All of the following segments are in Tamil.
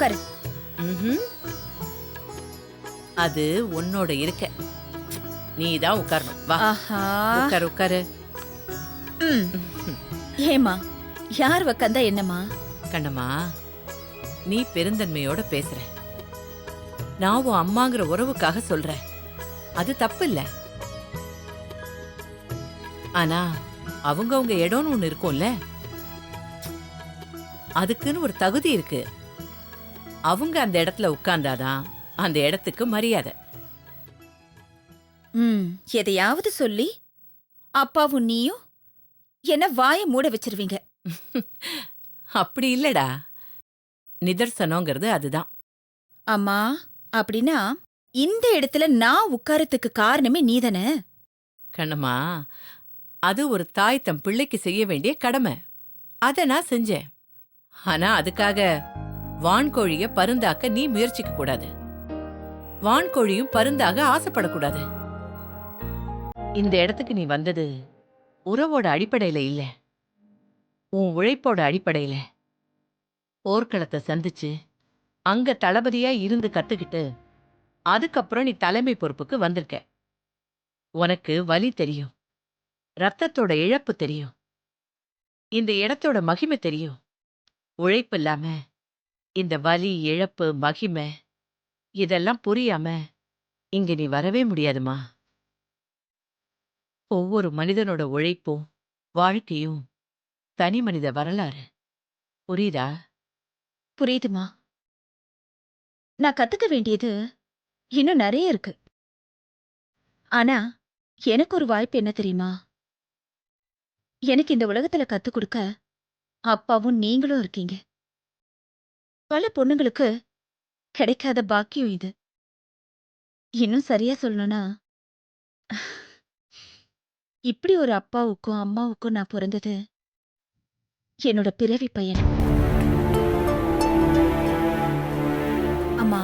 உட்காரு. ம்ஹும். அது உன்னோட இருக்க. நீ தான் உட்காரணும். வா ஆஹா. உட்காரு உட்காரு. ம். ஏமா, யார் உக்காந்தா என்னம்மா? கண்ணம்மா, நீ பெருந்தன்மையோட பேசுற. நான் உன் அம்மாங்கிற உறவுக்காக சொல்றேன். அது தப்பு இல்ல. ஆனா அவங்க இடம்னு ஒண்ணு இருக்கும்ல, அதுக்குன்னு ஒரு தகுதி இருக்கு. அவங்க அந்த இடத்துல உட்கார்ந்தாதான் அந்த இடத்துக்கு மரியாதை. ம். எதையாவது சொல்லி அப்பாவும் நீயும் என்ன வாய மூட வச்சிருவீங்க. அப்படி இல்லடா, நிதர்சனங்கிறது அதுதான். அம்மா, அப்படின்னா இந்த இடத்துல நான் உட்காரத்துக்கு காரணமே நீதானே? கண்ணம்மா, அது ஒரு தாய் தம் பிள்ளைக்கு செய்ய வேண்டிய கடமை. அத நான் செஞ்சேன். ஆனா அதுக்காக வான்கோழிய பருந்தாக்க நீ முயற்சிக்க கூடாது. வான்கோழியும் பருந்தாக ஆசைப்படக்கூடாது. இந்த இடத்துக்கு நீ வந்தது உறவோட அடிப்படையில இல்ல, உன் உழைப்போட அடிப்படையில. போர்க்களத்தை சந்திச்சு அங்க தளபதியா இருந்து கத்துக்கிட்டு அதுக்கப்புறம் நீ தலைமை பொறுப்புக்கு வந்திருக்க. உனக்கு வலி தெரியும், ரத்தத்தோட இழப்பு தெரியும், இந்த இடத்தோட மகிமை தெரியும். உழைப்பு இல்லாம இந்த வலி, இழப்பு, மகிமை இதெல்லாம் புரியாம இங்க நீ வரவே முடியாதுமா. ஒவ்வொரு மனிதனோட உழைப்பும் வாழ்க்கையும் தனி மனித வரலாறு. புரியுதா? புரியுதுமா. நான் கத்துக்க வேண்டியது இன்னும் நிறைய இருக்கு. ஆனா எனக்கு ஒரு வாய்ப்பு என்ன தெரியுமா? எனக்கு இந்த உலகத்துல கத்துக் கொடுக்க அப்பாவும் நீங்களும் இருக்கீங்க. பல பொண்ணுங்களுக்கு கிடைக்காத பாக்கியம் இது. இன்னும் சரியா சொல்லணும்னா, இப்படி ஒரு அப்பாவுக்கும் அம்மாவுக்கும் நான் பிறந்தது என்னோட பிறவி பையன். அம்மா,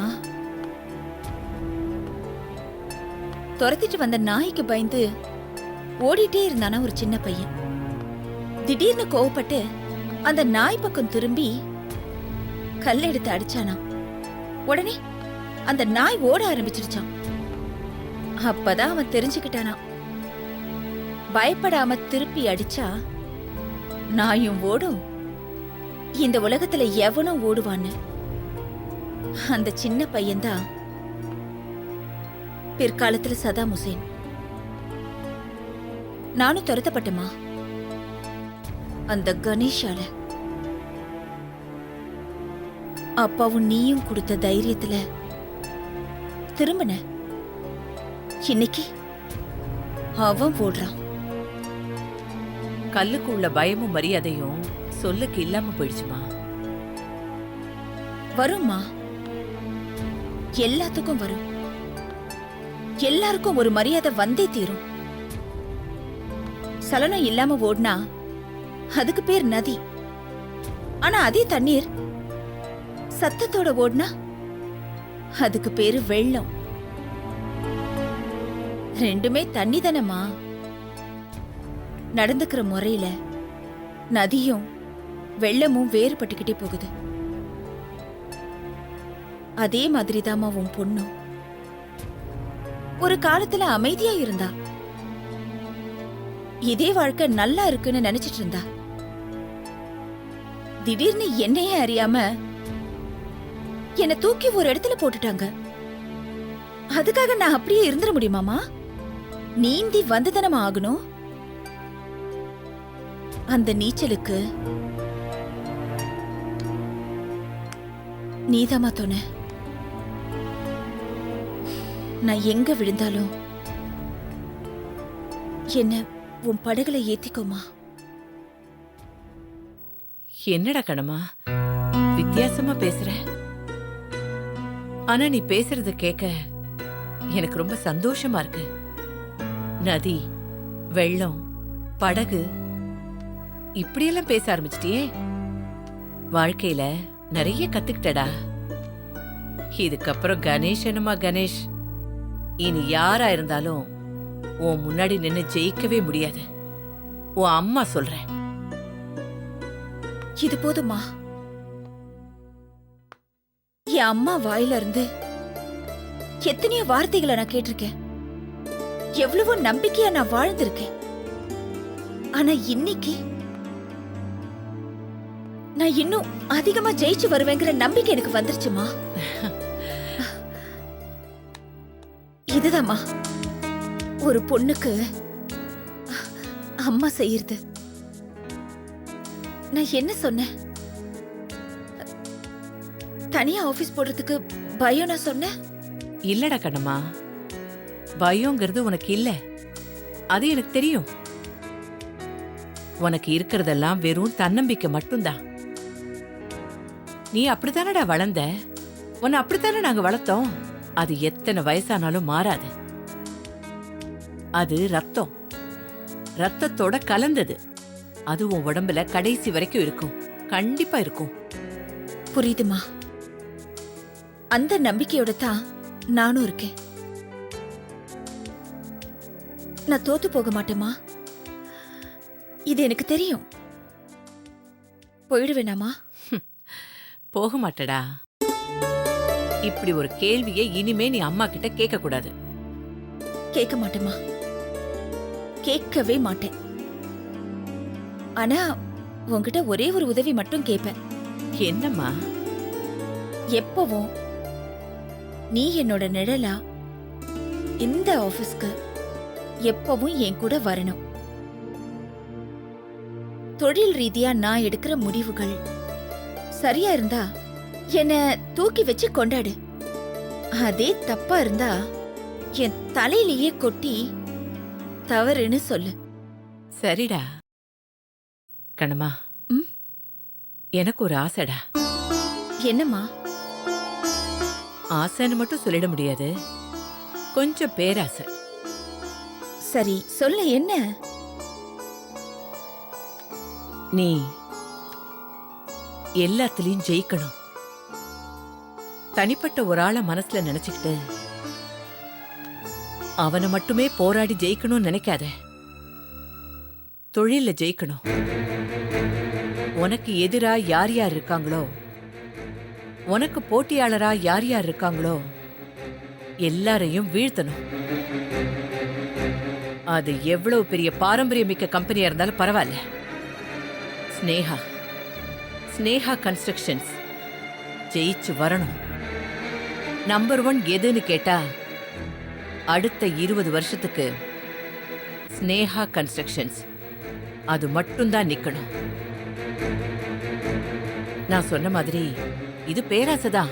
துரத்திட்டு வந்த நாய்க்கு பயந்து ஓடிட்டே இருந்தானா ஒரு சின்ன பையன். திடீர்னு கோவப்பட்டு அந்த நாய் பக்கம் திரும்பி கல் எடுத்து அடிச்சானா. உடனே அந்த நாய் ஓட ஆரம்பிச்சிருச்சான். அப்பதான் அவன் தெரிஞ்சுக்கிட்டானா, பயப்படாம திருப்பி அடிச்சா நாயும் ஓடும், இந்த உலகத்துல எவனும் ஓடுவான்னு. அந்த சின்ன பையன்தான் பிற்காலத்துல சதாம் ஹுசேன். நானும் துரத்தப்பட்டமா அந்த கணேஷால. அப்பாவும் நீயும் கொடுத்த தைரியத்துல திரும்பின. இன்னைக்கு அவன் ஓடுறான். கல்லுக்கு உள்ள பயமும் மரியாதையும் சொல்லுக்கு இல்லாம போயிடுச்சுமா. வரும்மா, எல்லாத்துக்கும் வரும். எல்லாருக்கும் ஒரு மரியாதை வந்தே தீரும். சலனம் இல்லாம ஓடுனா அதுக்கு பேர் நதி. ஆனா அதே தண்ணீர் சத்தத்தோட ஓடுனா அதுக்கு பேரு வெள்ளம். ரெண்டுமே தண்ணி தானம்மா. நடந்துக்கிற முறையில நதியும் வெள்ளமும் வேறுபட்டுக்கிட்டே போகுது. அதே மாதிரிதாம்மா உன் பொண்ணும். ஒரு காலத்துல அமைதியா இருந்தா, இதே வாழ்க்கை நல்லா இருக்குன்னு நினைச்சிட்டு இருந்தா. திடீர்னு என்னையே அறியாம என்னை தூக்கி ஒரு இடத்துல போட்டுட்டாங்க. அதுக்காக நான் அப்படியே இருந்துட முடியுமாமா? நீந்தி வந்துதானமா ஆகணும். அந்த நீச்சலுக்கு நீதாமா துணை. நான் எங்க விழுந்தாலும் என்ன உன் படகுல ஏத்திக்கோமா. என்னடா கண்ணம்மா, வித்தியாசமா பேசுற. ஆனா நீ பேசுறத கேட்க எனக்கு ரொம்ப சந்தோஷமா இருக்கு. நதி, வெள்ளம், படகு இப்படியெல்லாம் பேச ஆரம்பிச்சிட்டியே. வாழ்க்கையில நிறைய கத்துக்கிட்டடா. இதுக்கப்புறம் கணேஷ் என்னமா கணேஷ், இனி யாரா இருந்தாலும் உன் முன்னாடி நின்னு ஜெயிக்கவே முடியாது. உன் அம்மா சொல்றேன். இது போதுமா? என் அம்மா வாயில இருந்து எத்தனையோ வார்த்தைகளை நான் கேட்டிருக்கேன். எவ்வளவோ நம்பிக்கையா நான் வாழ்ந்திருக்கேன். ஆனா இன்னைக்கு நான் இன்னும் அதிகமா ஜெயிச்சு வருவேங்கிற நம்பிக்கை எனக்கு வந்துருச்சுமா. இதுதாம்மா ஒரு பொண்ணுக்கு அம்மா செய்யறது. நான் என்ன சொன்னேன்? தனியா ஆபீஸ் போடுறதுக்கு பயம் நான் சொன்னேன். இல்லடா கண்ணம்மா, பயம்ங்கிறது உனக்கு இல்ல, அது எனக்கு தெரியும். உனக்கு இருக்கிறதெல்லாம் வெறும் தன்னம்பிக்கை மட்டும்தான். நீ அப்படித்தானடா வளர்ந்த, உன்னை அப்படித்தானே நாங்க வளர்த்தோம். அது எத்தனை வயசானாலும் மாறாது. அது ரத்தம், ரத்தத்தோட கலந்தது. அது உன் உடம்புல கடைசி வரைக்கும் இருக்கும், கண்டிப்பா இருக்கும். புரியுதுமா. அந்த நம்பிக்கையோட தான் நானும் இருக்கேன். நான் தோத்து போக மாட்டேமா, இது எனக்கு தெரியும். போயிடுவேனாமா? போக மாட்டடா. இப்படி ஒரு கேள்வியை இனிமே நீ அம்மா கிட்ட கேட்க கூடாது. கேட்க மாட்டேமா, கேட்கவே மாட்டேன். ஆனா உன்கிட்ட ஒரே ஒரு உதவி மட்டும் கேட்பேன். என்னம்மா? எப்பவும் நீ என்னோட நிழலா இந்த ஆபீஸ்க்கு எப்பவும் என் கூட வரணும். தொழில் ரீதியா நான் எடுக்கிற முடிவுகள் சரியா இருந்தா என்ன தூக்கி வச்சு கொண்டாடு. அதே தப்பா இருந்தா என் தலையிலேயே கொட்டி தவறுன்னு சொல்லு. சரிடா கண்ணம்மா. ம்? எனக்கு ஒரு ஆசைடா. என்னம்மா? ஆசைன்னு மட்டும் சொல்லிட முடியாது, கொஞ்சம் பேராசை. சரி சொல்லு, என்ன? நீ எல்லாத்துலயும் ஜெயிக்கணும். தனிப்பட்ட ஒரு ஆளை மனசுல நினைச்சுக்கிட்டு அவனை மட்டுமே போராடி ஜெயிக்கணும்னு நினைக்காத. தொழில ஜெயிக்கணும். உனக்கு எதிரா யார் யார் இருக்காங்களோ, உனக்கு போட்டியாளரா யார் யார் இருக்காங்களோ எல்லாரையும் வீழ்த்தணும். அது எவ்வளவு பெரிய பாரம்பரியமிக்க கம்பெனியா இருந்தாலும் பரவாயில்ல. ஸ்னேகா ஸ்னேகா கன்ஸ்ட்ரக்ஷன்ஸ் ஜெயிச்சு வரணும். நம்பர் 1 எதுன்னு கேட்டா அடுத்த 20 வருஷத்துக்கு ஸ்னேகா கன்ஸ்ட்ரக்ஷன்ஸ் அது மட்டும்தான் நிக்கணும். நான் சொன்ன மாதிரி இது பேராசைதான்.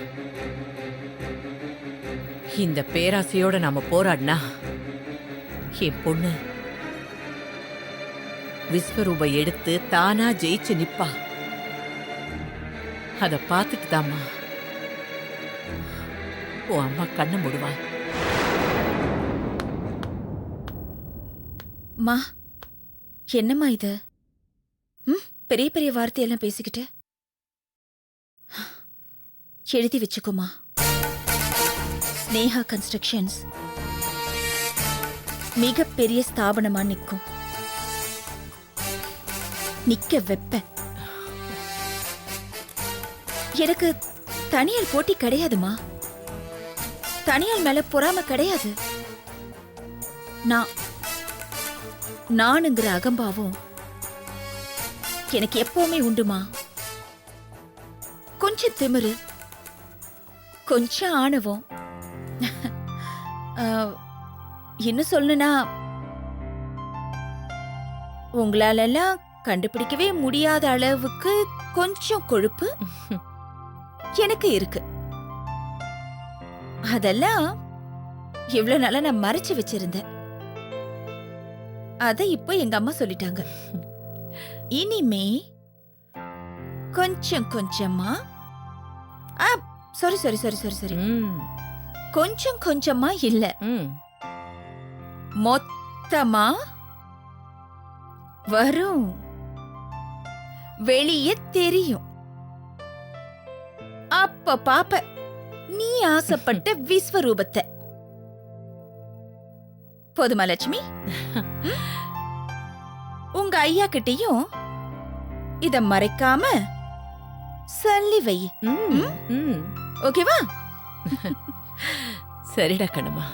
இந்த பேராசையோட நாம போராடினா என் பொண்ணு விஸ்வரூப எடுத்து தானா ஜெயிச்சு நிப்பா. அத பார்த்துட்டு தாம்மா உன் அம்மா கண்ணை மூடுவா. மா, என்னம்மா இது? பெரிய பெரிய வார்த்தையெல்லாம் பேசிக்கிட்டு. எழுதி வச்சுக்கோமா. ஸ்னேகா கன்ஸ்ட்ரக்ஷன்ஸ் மிகப்பெரிய ஸ்தாபனமா நிக்கும். நிக்க வெப்ப. எனக்கு தனியால் போட்டி கிடையாதுமா. தனியால் மேல பொறாம கிடையாது. நானுங்கிற அகம்பாவும் எனக்கு எப்பவுமே உண்டுமா. கொஞ்சம் திமிரு, கொஞ்சம் ஆணவம். இன்னும் சொல்லணும்னா உங்களாலெல்லாம் கண்டுபிடிக்கவே முடியாத அளவுக்கு கொஞ்சம் கொழுப்பு எனக்கு இருக்கு. அதெல்லாம் இவ்வளவு நாளா நான் மறைச்சு வச்சிருந்தேன். அத இப்போ எங்க அம்மா சொல்லிட்டாங்க. இனிமே கொஞ்சம் கொஞ்சமா sorry sorry sorry sorry sorry கொஞ்சம் கொஞ்சமா இல்ல, மொத்தமா வரும். வெளியே தெரியும். அப்ப பாப்ப நீ ஆசைப்பட்ட விஸ்வரூபத்தை. போதுமா லட்சுமி? உங்க ஐயா கிட்டயும் இத மறைக்காம சொல்லி வை. ஓகேவா? சரிடா கண்ணம்மா.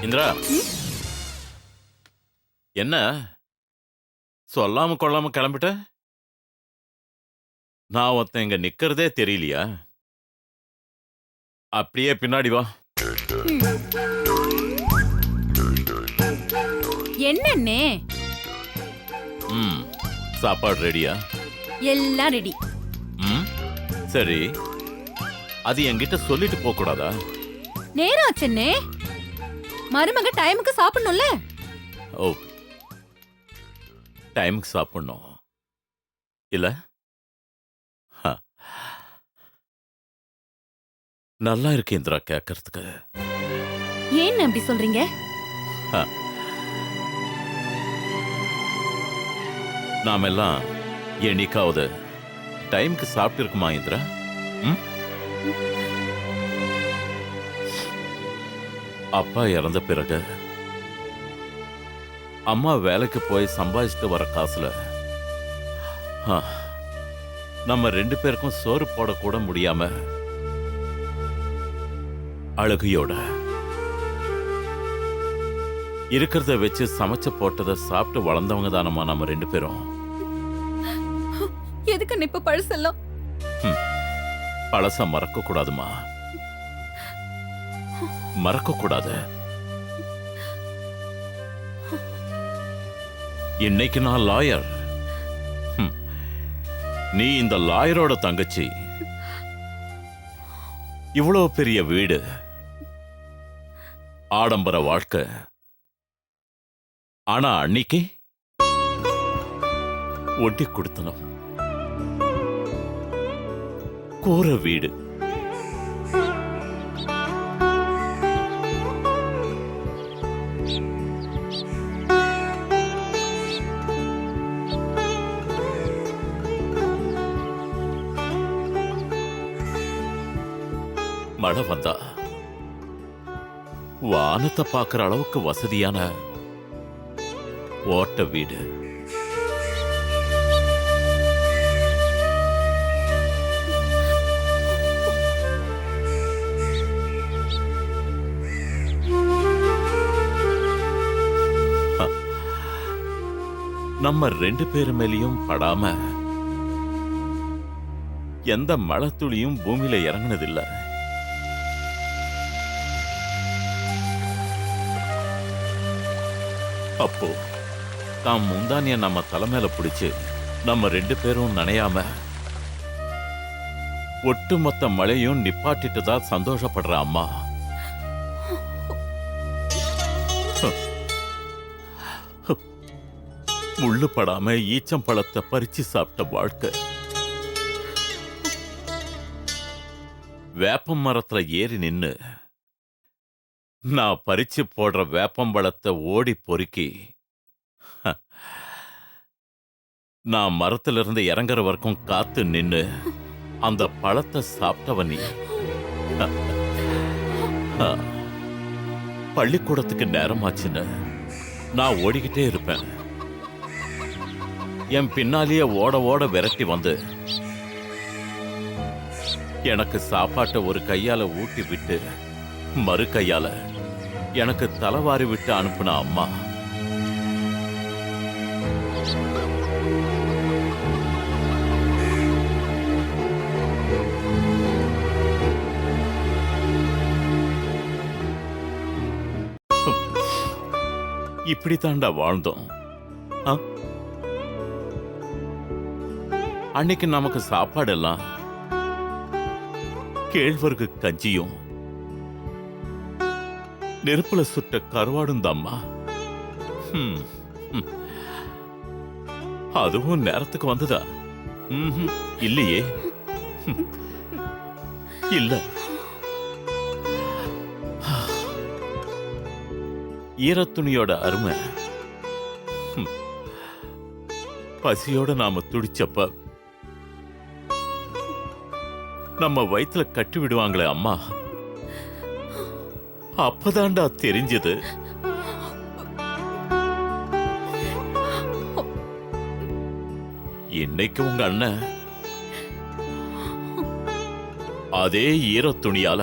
இந்திரா, என்ன சொல்லாம கொள்ளாம கிளம்பிட்ட? நான் ஒருத்தன் இங்க நிக்கிறதே தெரியலையா? அப்படியே பின்னாடி வா. என்னண்ணே? சாப்பாடு ரெடியா? எல்லாம் ரெடி. சரி, அது என்கிட்ட சொல்லிட்டு போக கூடாதா? நேரம் ஆச்சுண்ணே, மருமக டைமுக்கு சாப்பிடணும்ல. ஓ, டைமுக்கு சாப்பிடணும் இல்ல? நல்லா இருக்கு இந்திரா கேட்கறதுக்கு. ஏன் அப்படி சொல்றீங்க? நாம எல்லாம் என்னைக்காவது டைமுக்கு சாப்பிட்டு இருக்குமா இந்திரா? அப்பா இறந்த பிறகு அம்மா வேலைக்கு போய் சம்பாதிச்சுட்டு வர காசுல நம்ம 2 பேருக்கும் சோறு போடக்கூட முடியாம அழுகையோட இருக்கிறத வச்சு சமைச்சு போட்டதை சாப்பிட்டு வளர்ந்தவங்க தானம்மா நம்ம 2 பேரும். எதுக்கு இப்ப பழசெல்லாம்? பழச மறக்க கூடாதுமா, மறக்க கூடாது. இன்னைக்கு நான் லாயர், நீ இந்த லாயரோட தங்கச்சி. இவ்வளவு பெரிய வீடு, ஆடம்பர வாழ்க்கை. ஆனா அன்னைக்கு ஒட்டி கொடுத்தனும் கூரை வீடு. மழை வந்தா வானத்தை பார்க்கிற அளவுக்கு வசதியான ஓட்ட வீடு. நம்ம 2 பேர் மேலேயும் படாம எந்த மழை துளியும் பூமியில இறங்கினதில்லை. அப்போ தான் முந்தானிய நம்ம தலைமையில பிடிச்சு நம்ம 2 பேரும் நனையாம ஒட்டுமொத்த மழையும் நிப்பாட்டிட்டு தான் சந்தோஷப்படுற அம்மா. முள்ளு படாம ஈச்சம்பழத்தை பறிச்சு சாப்பிட்ட வாழ்க்கை. வேப்பம் மரத்துல ஏறி நின்னு நான் பறிச்சு போடுற வேப்பம்பழத்தை ஓடி பொறுக்கி நான் மரத்திலிருந்து இறங்குற வரைக்கும் காத்து நின்னு அந்த பழத்தை சாப்பிட்டவ நீ. பள்ளிக்கூடத்துக்கு நேரமாச்சுன்னு நான் ஓடிக்கிட்டே இருப்பேன். என் பின்னாலேயே ஓட ஓட விரட்டி வந்து எனக்கு சாப்பாட்டை ஒரு கையால ஊட்டி விட்டு மறு கையால எனக்கு தலைவாரி விட்டு அனுப்புன அம்மா. இப்படித்தாண்டா வாழ்ந்தோம். ஆ? அன்னைக்கு நமக்கு சாப்பாடெல்லாம் கேழ்வரகு கஞ்சியும் நெருப்புல சுட்ட கருவாடும் தாம்மா. அதுவும் நேரத்துக்கு வந்ததா? இல்லையே. இல்ல. ஈரத்துணியோட அருமை பசியோட நாம துடிச்சப்ப நம்ம வயித்துல கட்டி விடுவாங்களே அம்மா, அப்பதான்டா தெரிஞ்சது இன்னைக்கு உங்க அண்ணன் அதே ஈரத்துணியால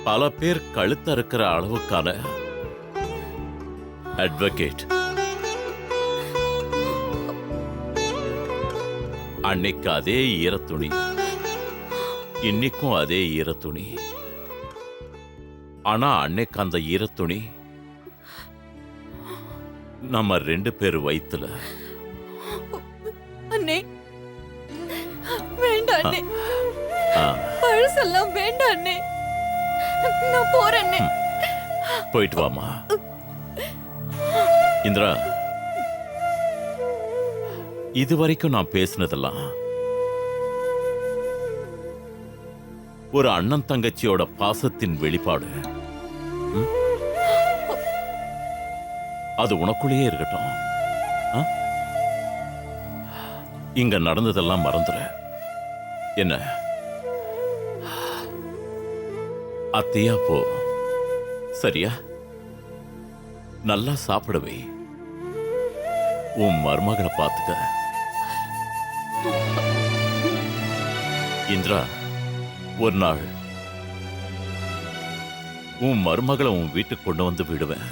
பல பேர் கழுத்தறுக்கிற அளவுக்கான அட்வொகேட். அன்னைக்கு அதே ஈரத்துணி, இன்னைக்கும் அதே ஈரத்துணி. ஆனா அன்னைக்கு அந்த ஈரத்துணி நம்ம 2 பேர் வயித்துல. அண்ணே வேண்டாம் அண்ணே, பழசெல்லாம் வேண்டாம் அண்ணே, நான் போறேன் அண்ணே. போயிட்டு வாமா. இந்திரா, இதுவரைக்கும் நான் பேசினதெல்லாம் ஒரு அண்ணன் தங்கச்சியோட பாசத்தின் வெளிப்பாடு. அது உனக்குள்ளேயே இருக்கட்டும். இங்க நடந்ததெல்லாம் மறந்துரு. என்ன அத்தையா போ, சரியா? நல்லா சாப்பிடவே, உன் மருமகளை பார்த்துக்க. இந்திரா, ஒரு நாள் உன் மருமகளை உன் வீட்டுக்கு கொண்டு வந்து விடுவேன்.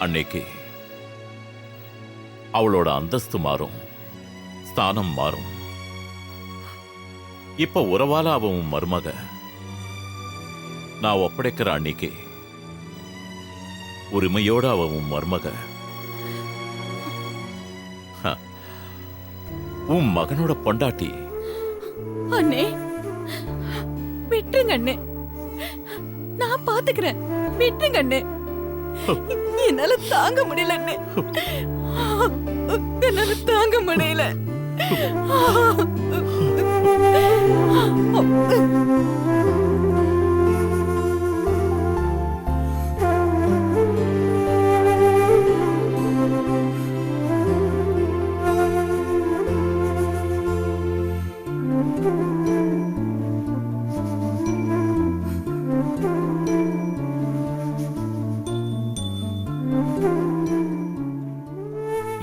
அன்னைக்கு அவளோட அந்தஸ்து மாறும், ஸ்தானம் மாறும். இப்ப உறவால அவ உன் மருமக. நான் ஒப்படைக்கிற அன்னைக்கு உரிமையோட அவ உன் மருமக. உன் மகனோட பொண்டாட்டி. அண்ணே விட்டுருங்க அண்ணே, நான் பாத்துக்கிறேன். விட்டுருங்க அண்ணே, என்னால தாங்க முடியல அண்ணே, என்னால தாங்க முடியல.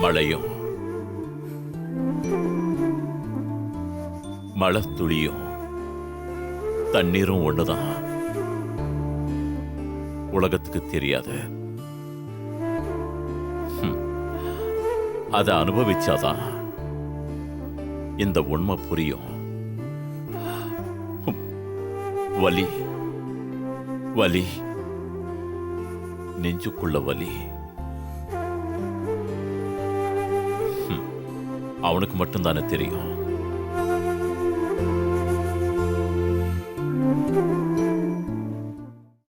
மழையும் மழை துளியும் தண்ணீரும் ஒண்ணுதான். உலகத்துக்கு தெரியாது. அதை அனுபவிச்சாதான் இந்த உண்மை புரியும். வலி வலி, நெஞ்சுக்குள்ள வலி அவனுக்கு மட்டும்தானே தெரியும்.